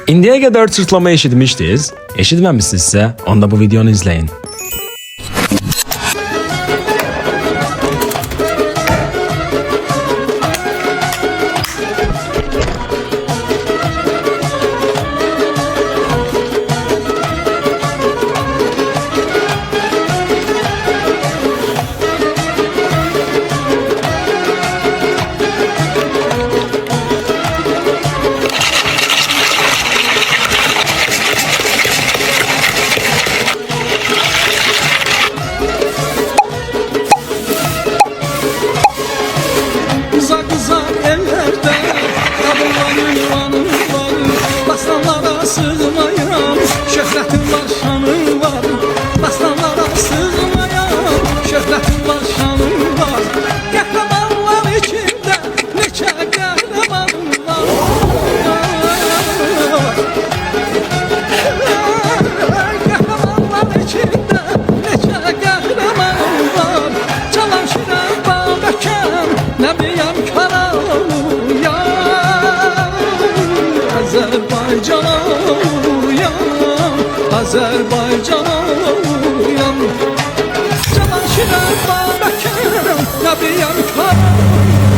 İndiyə qədər çırtlama eşitmişdiniz. Eşitməmişsinizsə, onda bu videonu izləyin. Sığmayan şöhretin var, şanın var. Dastanlara sığmayan şöhretin var, şanın var. Qəhrəmanlar içində neçə qəhrəman var. Qəhrəmanlar içində neçə qəhrəman var. Çalan şirən babəkən nəbiyəm karalıyan. Azərbaycana Azerbaycan'a uyan. Canan şirən babəkən nəbiyəm karalıyan.